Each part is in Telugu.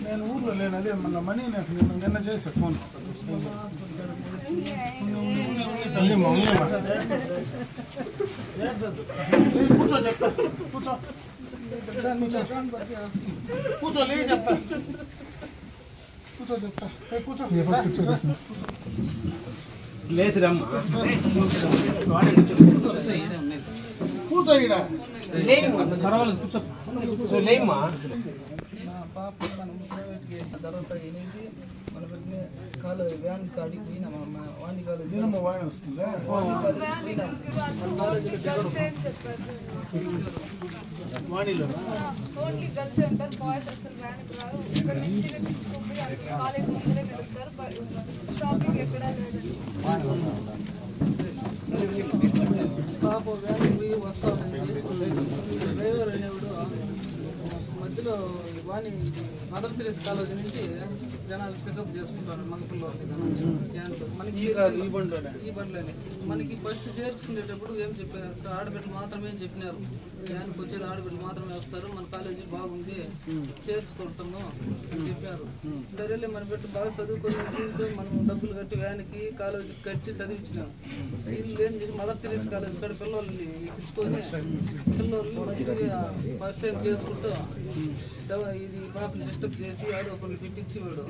నేను ఊర్లో లేను, అదే మన మనీ నాకు నిన్న చేసా ఫోన్. కూర్చో చెప్తా, కూర్చో కూర్చో లేదు చెప్తా, కూర్చో చెప్తా, కూర్చో లేచిరమ్మా కూర్చో ఈడ పర్వాలేదు కూర్చో లేమ్మా. పాప మనం ప్రైవేట్కి జరుగుతాయి అనేసి మన పెట్టిన కాలేజ్ వ్యాన్ కాడికి పోయినాం. వాణి కాలేజ్ వాయిన వస్తుందా? వాణిలో ఓన్లీ గర్ల్స్ ఉంటారు, బాయ్స్ అసలు వ్యాన్కి రారు. ఇక్కడ నుంచి తెచ్చుకుంటే కాలేజ్ ముందరే వెళ్తారు, షాపింగ్ ఎక్కడా లేదండి. పాప వ్యాన్ పోయి వస్తా డ్రైవర్ అనేవాడు మధ్యలో వాణి మదర్ తెరేస్ కాలేజ్ నుంచి జనాలు పికప్ చేసుకుంటారు మగపిల్లవాళ్ళని. మనకి ఈ బండ్లోనే మనకి ఫస్ట్ చేర్చుకునేటప్పుడు ఏం చెప్పారు, ఆడబిడ్డలు మాత్రమే చెప్పినారు, వ్యాన్కి వచ్చేది ఆడబిడ్డలు మాత్రమే వస్తారు, మన కాలేజీ బాగుంది చేర్చుకుంటాము అని చెప్పారు. సరేలే మన బిడ్డ బాగా చదువుకుని మనం డబ్బులు కట్టి వ్యాన్కి కాలేజీకి కట్టి చదివించినాము. వీళ్ళు ఏం చేసి మదర్ తెరేస్ కాలేజ్ కాడ పిల్లల్ని ఎక్కించుకొని పిల్లల్ని మంచిగా పరిచయం చేసుకుంటూ ఇది పాపని డిస్టర్బ్ చేసి ఆరోపణలు పెట్టించేవాడు,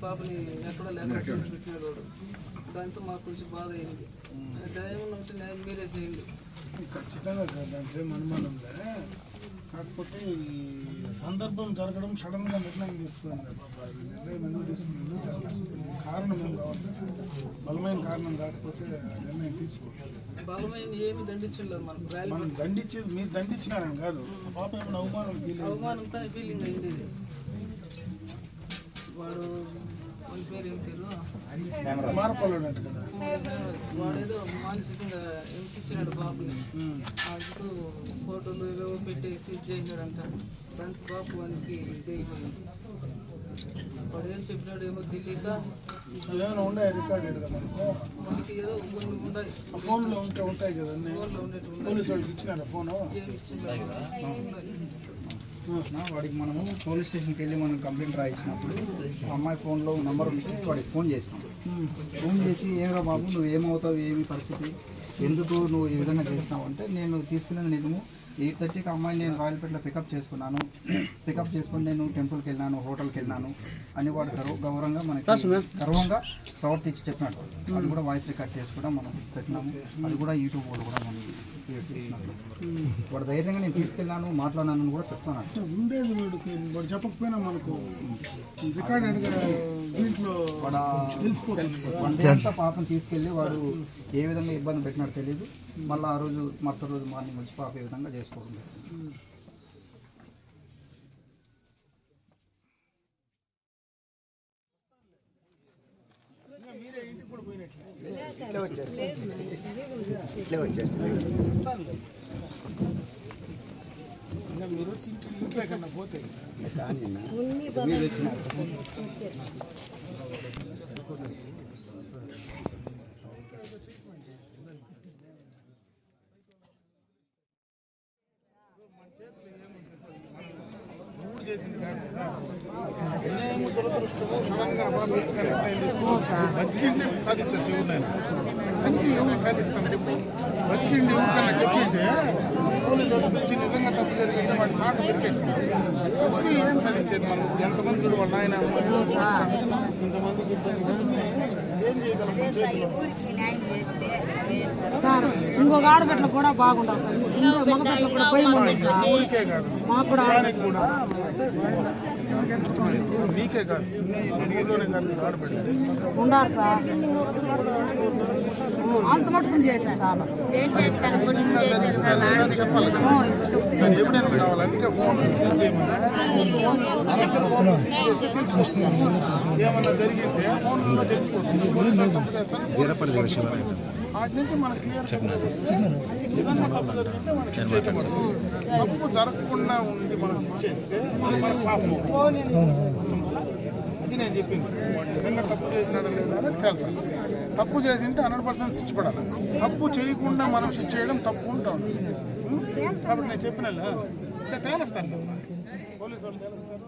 పాపని ఎక్కడో లేకుండా చేసి పెట్టినాడు వాడు. దాంతో మాకు కొంచెం బాధ అయింది. దయం ఉంటే మీరే చేయండి. ఖచ్చితంగా కాదంటే అనుమానంలే, కాకపోతే ఈ సందర్భం జరగడం సడన్ గా నిర్ణయం తీసుకున్నాను. నిర్ణయం ఎందుకు తీసుకున్నది కారణం ఏం కావాలి, బలమైన కారణం కాకపోతే నిర్ణయం తీసుకోండి. బలమైన ఏమి దండించలేదు మనం దండించేది మీరు దండించినారని కాదు, పాప ఏమైనా అవమానంతో ఫీలింగ్ అయింది. వాడు వాళ్ళ పేరు ఏం పేరు మార్పాలంట కదా, వాడేదో మానసికంగా హింసించినాడు పాపని. అందుకు ఫోటోలు ఏవేవో పెట్టేసి ఇది చేసినాడంట. దానికి పాప వానికి ఇదైపోయింది. వాడు ఏం చెప్పినాడు ఏమో తెలియక ఏమైనా ఉన్నాయి రికార్డెడ్ కదా మనకి ఏదో కొన్ని ఉన్నాయి, ఫోన్లో ఉంటాయి కదా, ఫోన్లో ఉండేవి పోలీసు వాళ్ళకి ఇచ్చినారా ఫోను? ఏమి ఇచ్చింది వాడికి మనము పోలీస్ స్టేషన్కి వెళ్ళి మనం కంప్లైంట్ రాయించినప్పుడు అమ్మాయి ఫోన్లో నెంబర్ ఉంటే వాడికి ఫోన్ చేసినాం. ఫోన్ చేసి ఏమరా బాబు నువ్వు ఏమవుతావు, ఏమి పరిస్థితి, ఎందుకు నువ్వు ఈ విధంగా చేసినావు అంటే, నేను తీసుకునేది నేను 8:30కి అమ్మాయి నేను రాయలపేటలో పికప్ చేసుకున్నాను, పికప్ చేసుకుని నేను టెంపుల్కి వెళ్ళినాను, హోటల్కి వెళ్ళినాను అని వాడు గౌరవంగా మనకి గర్వంగా ప్రవర్తించి చెప్పినాడు. అది కూడా వాయిస్ రికార్డ్ చేసి కూడా మనం పెట్టినాము. అది కూడా యూట్యూబ్ వాళ్ళు కూడా మనం క్రియేట్ చేసినట్లు వాడు ధైర్యంగా నేను తీసుకెళ్ళాను మాట్లాడినాను కూడా చెప్తున్నాను. ఉండేది వీడికి వాడు చెప్పకపోయినా మనకు రికార్డెడ్గా దీంట్లో అంతా పాపను తీసుకెళ్ళి వాడు ఏ విధంగా ఇబ్బంది పెట్టినాడో తెలియదు. మళ్ళీ ఆ రోజు మరుసటి రోజు మార్నింగ్ వచ్చి పాప ఏ విధంగా చేసుకోవడం లేదు. మీరే ఇంటికి కూడా పోయినట్లే ఇంకా మీరు వచ్చి ఇంట్లో కన్నా పోతే దురదృష్టము సడన్గా బతికిండి సాధించచ్చు. బతికి ఎవరు సాధిస్తాను చెప్పు, బతికిండి ఎవరికన్నా చెప్పింటే పోలీసు పిలిచి నిజంగా తప్పు జరిగింటే వాడి మాట పెట్టేస్తాం. బతికి ఏం సాధించేది మనం? ఎంతమంది చూడు వాళ్ళ ఆయన ఇంతమందికి ఏం చేయగలం? ఇంకొక ఆడబిడ్డలు కూడా బాగుంటారు సార్, మగబిడ్డలు కూడా భయం ఉండదు సార్. ఊరికే కాదు, మాకు కూడా కూడా మీకే కాదు, మీలోనే కాదు, మీకు ఆడబెట్టండి ఉండాలి సార్. అంత మటుకు చేశాను సార్, చెప్పాలి. దాని ఎవిడెన్స్ కావాలి. అందుకే ఫోన్ సీజ్ చేయమని ఏమన్నా జరిగింటే ఫోన్లో తెచ్చిపోతుంది. పోలీసులు తప్పు చేస్తారు, వాటి నుంచి మనకు క్లియర్ ఏదన్నా తప్పు జరిగింటే మనకి చేయకూడదు. తప్పు జరగకుండా ఉండి మనం చేస్తే మన పాపం. అది నేను చెప్పింది. వాడు నిజంగా తప్పు చేసినాడా లేదా అనేది తెలుసాలి. తప్పు చేసింటే 100% శిక్ష పడాలి. తప్పు చేయకుండా మనం శిక్ష చేయడం తప్పు ఉంటాం. కాబట్టి నేను చెప్పిన తేలుస్తాను, పోలీసు వాళ్ళు తేలుస్తారు.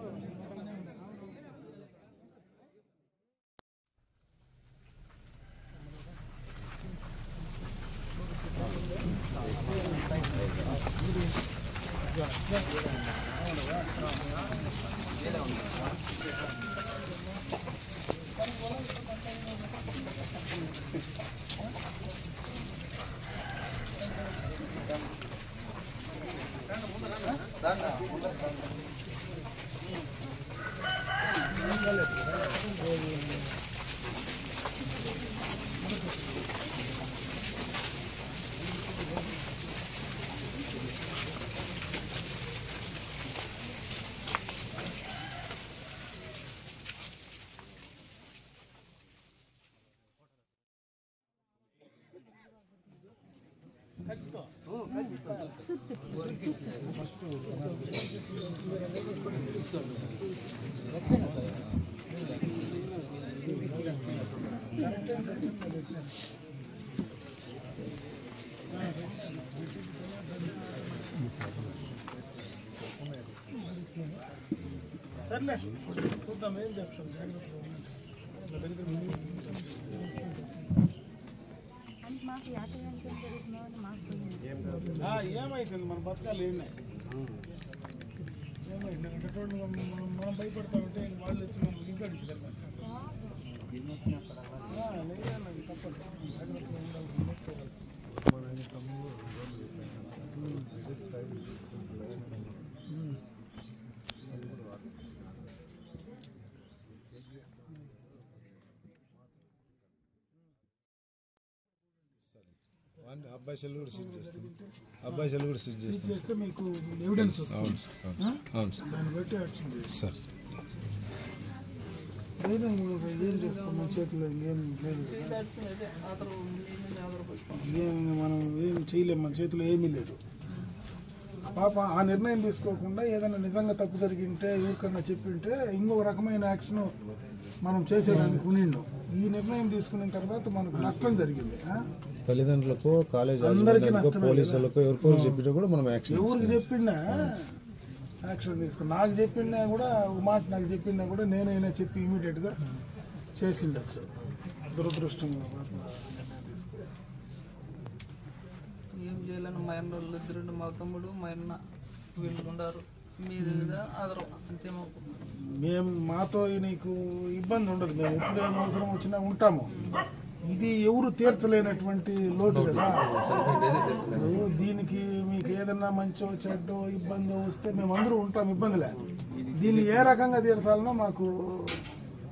సర్లే చూద్దాం ఏం చేస్తాం. ఏమైతుంది మన బతకాలు ఏమైంది మనం భయపడతామంటే వాళ్ళు వచ్చి మనం ఇంట్లో నుంచి తప్పదు. అబ్బాయి సెల్ కూడా స్విచ్ చేస్తాం. అబ్బాయి సెల్ కూడా స్విచ్ చేస్తే మీకు ఎవిడెన్స్ అవును దాన్ని బట్టి యాక్షన్ చేస్తాం సార్. ఏం చేస్తాం, మన చేతిలో ఏం లేదు, మనం ఏం చేయలేము, మన చేతిలో ఏమీ లేదు. పాప ఆ నిర్ణయం తీసుకోకుండా ఏదైనా నిజంగా తప్పు జరిగింటే ఎవరికన్నా చెప్పింటే ఇంకొక రకమైన యాక్షన్ మనం చేసేదానికి ఉండిండు. ఈ నిర్ణయం తీసుకున్న తర్వాత మనకు నష్టం జరిగింది. తల్లిదండ్రులకు, కాలేజ్ అందరికీ నష్టం, పోలీసులకు ఎవరికో చెప్పినా కూడా మనం యాక్షన్, ఎవరికి చెప్పినా యాక్షన్ తీసుకుని, నాకు చెప్పినా కూడా ఒక మాట నాకు చెప్పినా కూడా నేనైనా చెప్పి ఇమీడియట్గా చేసిండొచ్చు. దురదృష్టం ఏం చేయాలని మా అన్న వాళ్ళు ఇద్దరు, మా తమ్ముడు మా అన్న వీళ్ళు ఉన్నారు. మీరు ఆదరం అంతే. మాకు మేము మాతో నీకు ఇబ్బంది ఉండదు, మేము ఎప్పుడు ఏం అవసరం వచ్చినా ఉంటాము. ఇది ఎవరు తీర్చలేనటువంటి లోటు కదా. దీనికి మీకు ఏదన్నా మంచో చెడ్డో ఇబ్బందో వస్తే మేము అందరూ ఉంటాం, ఇబ్బందిలే. దీన్ని ఏ రకంగా తీర్చాలనో మాకు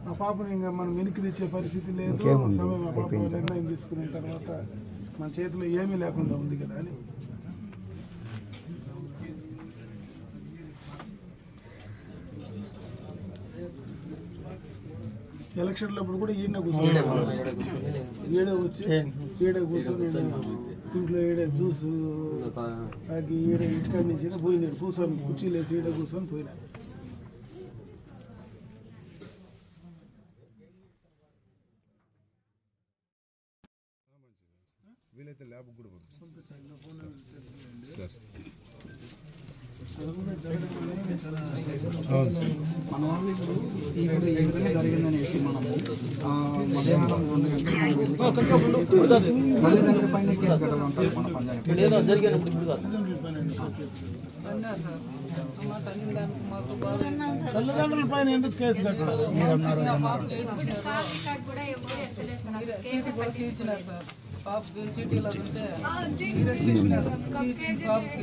ఆ పాపని ఇంకా మనం వెనక్కి తెచ్చే పరిస్థితి లేదు. సమయం ఆ పాప నిర్ణయం తీసుకున్న తర్వాత మన చేతిలో ఏమీ లేకుండా ఉంది కదా అని. ఎలక్షన్లప్పుడు కూడా ఈయన కూర్చొని ఈడే వచ్చి ఈడే కూర్చొని ఇంట్లో ఈడే జ్యూస్ తాగి ఈడే ఇంటికాడి నుంచి పోయినాడు. కూర్చొని కుర్చీలు వేసి ఈడే కూర్చొని పోయినాడు. వీలైతే ల్యాబ్ కూడా పంపిస్తాం సార్. అవును సార్. మన వాళ్ళు ఇప్పుడు ఈ విధంగా జరిగిందనేసి మనము మధ్యాహ్నం 2 గంటలకు తల్లిదండ్రుల పైన కేసు కట్టాలంటారు మన పంచాయతీ. తల్లిదండ్రుల పైన ఎందుకు కేసు కట్టాలి?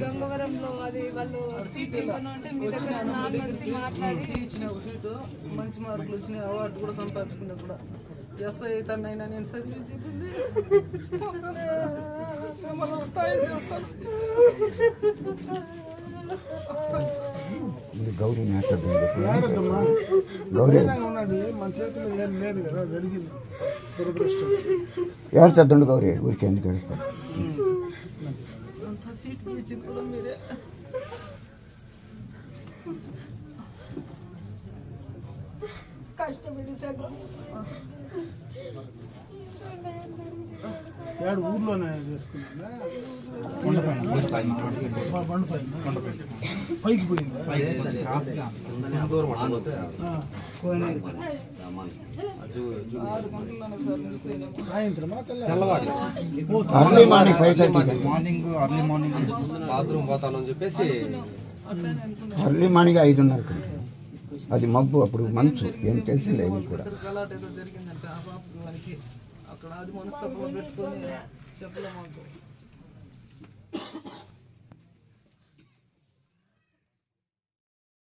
గంగవరంలో అది వాళ్ళు అంటే మీ దగ్గర మాట్లాడి ఇచ్చిన ఒక సీటు మంచి మార్కులు వచ్చినాయి, అవార్డు కూడా సంపాదించుకున్నా కూడా. ఎస్ఐ తనైనా నేను చదివించి గౌరీ ఉన్నాడు, మన చేతిలో ఏం లేదు కదా, జరిగింది దురదృష్టం. ఏడుస్తుండు గౌరీ, ఊరికి ఎందుకు ఏడుస్తాడు? అంత సీట్ తీసి కూడా మీరే కష్టపడి ఏడు ఊర్లోనే చేసుకున్నా పైకి పోయిందా సాయంత్రమా అర్లీ మార్నింగ్ 5:30 మార్నింగ్ బాత్రూమ్ పోతానని చెప్పేసి అర్లీ మార్నింగ్ 5:30 అది మబ్బు అప్పుడు మంచు ఏం తెలిసిందేమి కూడా గలాట్ ఏదో జరిగిందంటే ఆ పాపకి వానికి అక్కడ అది మనస్తత్వం పెట్టుకొని చెప్పలేము.